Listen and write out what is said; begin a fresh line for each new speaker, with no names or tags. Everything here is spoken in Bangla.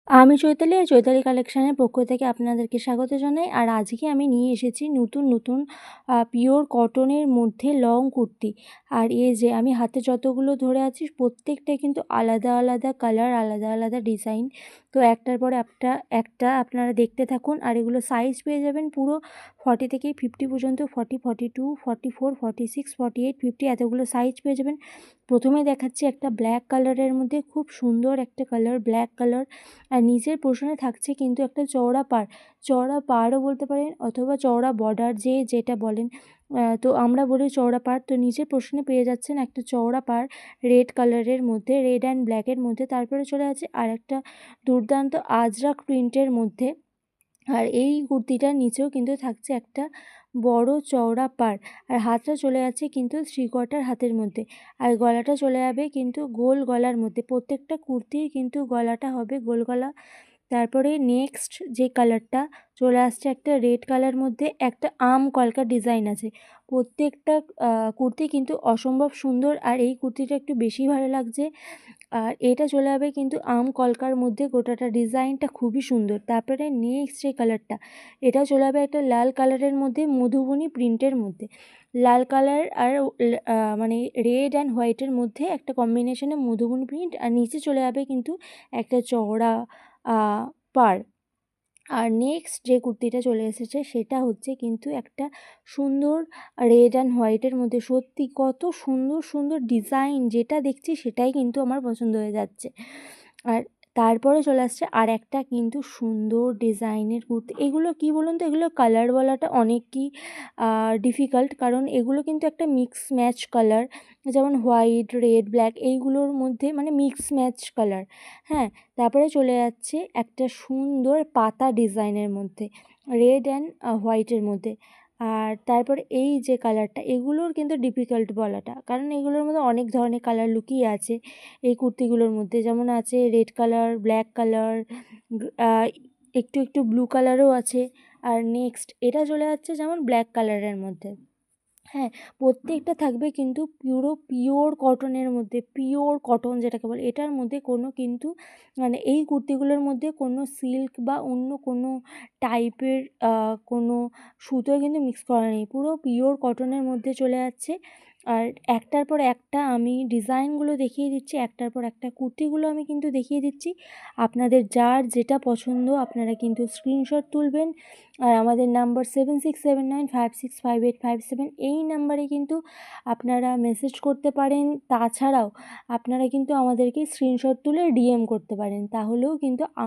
আমি চৈতালি আর চৈতালি কালেকশানের পক্ষ থেকে আপনাদেরকে স্বাগত জানাই। আর আজকে আমি নিয়ে এসেছি নতুন পিওর কটনের মধ্যে লং কুর্তি। আর এই যে আমি হাতে যতগুলো ধরে আছি প্রত্যেকটাই কিন্তু আলাদা আলাদা কালার, আলাদা আলাদা ডিজাইন। তো একটার পর একটা আপনারা দেখতে থাকুন। আর এগুলো সাইজ পেয়ে যাবেন পুরো 40 থেকে 50 পর্যন্ত, 40, 42, 44, 46, 48, 50 এতগুলো সাইজ পেয়ে যাবেন। প্রথমে দেখাচ্ছি একটা ব্ল্যাক কালারের মধ্যে, খুব সুন্দর একটা কালার, ব্ল্যাক কালার। আর নিচের পোর্শনে থাকছে কিন্তু একটা চওড়া পাড়ও বলতে পারেন অথবা চওড়া বর্ডার, যেটা বলেন। তো আমরা বলি চওড়া পাড়। তো নিচের পোর্শনে পেয়ে যাচ্ছেন একটা চওড়া পাড় রেড কালারের মধ্যে, রেড অ্যান্ড ব্ল্যাকের মধ্যে। তারপরে চলে আছে আর একটা দুর্দান্ত আজরাক প্রিন্টের মধ্যে। আর এই কুর্তিটার নিচেও কিন্তু থাকছে একটা বড় চওড়া পাড়। আর হাতটা চলে যাচ্ছে কিন্তু 3/4 হাতের মধ্যে। আর গলাটা চলে যাবে কিন্তু গোল গলার মধ্যে। প্রত্যেকটা কুর্তির কিন্তু গলাটা হবে গোল গলা। তারপরে নেক্সট যে কালারটা চলে আসছে একটা রেড কালার মধ্যে, একটা আম কলকা ডিজাইন আছে। প্রত্যেকটা কুর্তি কিন্তু অসম্ভব সুন্দর। আর এই কুর্তিটা একটু বেশি ভালো লাগছে। আর এটা চলে যাবে কিন্তু আম কলকার মধ্যে, গোটাটা ডিজাইনটা খুবই সুন্দর। তারপরে নেক্সট যে কালারটা, এটা চলে যাবে একটা লাল কালারের মধ্যে, মধুবনী প্রিন্টের মধ্যে। লাল কালার আর মানে রেড অ্যান্ড হোয়াইটের মধ্যে একটা কম্বিনেশনে মধুবনী প্রিন্ট। আর নিচে চলে যাবে কিন্তু একটা চওড়া পাড়। আর নেক্সট যে কুর্তিটা চলে এসেছে সেটা হচ্ছে কিন্তু একটা সুন্দর রেড অ্যান্ড হোয়াইটের মধ্যে। সত্যি কত সুন্দর সুন্দর ডিজাইন, যেটা দেখছি সেটাই কিন্তু আমার পছন্দ হয়ে যাচ্ছে। আর তারপরে চলে আসছে আর একটা কিন্তু সুন্দর ডিজাইনের কুর্তি। এগুলো কি বলুন তো, এগুলো কালার বলাটা অনেকই ডিফিকাল্ট, কারণ এগুলো কিন্তু একটা মিক্স ম্যাচ কালার। যেমন হোয়াইট, রেড, ব্ল্যাক এইগুলোর মধ্যে মানে মিক্স ম্যাচ কালার। হ্যাঁ, তারপরে চলে যাচ্ছে একটা সুন্দর পাতা ডিজাইনের মধ্যে, রেড অ্যান্ড হোয়াইটের মধ্যে। আর তারপর এই যে কালারটা, এগুলোর কিন্তু ডিফিকাল্ট বলাটা, কারণ এগুলোর মধ্যে অনেক ধরনের কালার লুকিয়ে আছে এই কুর্তিগুলোর মধ্যে। যেমন আছে রেড কালার, ব্ল্যাক কালার, একটু একটু ব্লু কালারও আছে। আর নেক্সট এটা চলে যাচ্ছে যেমন ব্ল্যাক কালারের মধ্যে। হ্যাঁ, প্রত্যেকটা থাকবে কিন্তু পুরো পিওর কটনের মধ্যে, পিওর কটন যেটাকে বলে, এটার মধ্যে কোনো কিন্তু মানে এই কুর্তিগুলোর মধ্যে কোনো সিল্ক বা অন্য কোনো টাইপের কোনো সুতো কিন্তু মিক্স করা নেই, পুরো পিওর কটনের মধ্যে চলে যাচ্ছে। আর একটার পর একটা আমি ডিজাইনগুলো দেখিয়ে দিচ্ছি, একটার পর একটা কুর্তিগুলো আমি কিন্তু দেখিয়ে দিচ্ছি। আপনাদের যার যেটা পছন্দ আপনারা কিন্তু স্ক্রিনশট তুলবেন। আর আমাদের নাম্বার 7679565857, এই নাম্বারে কিন্তু আপনারা মেসেজ করতে পারেন। তাছাড়াও আপনারা কিন্তু আমাদেরকে স্ক্রিনশট তুলে ডিএম করতে পারেন, তাহলেও কিন্তু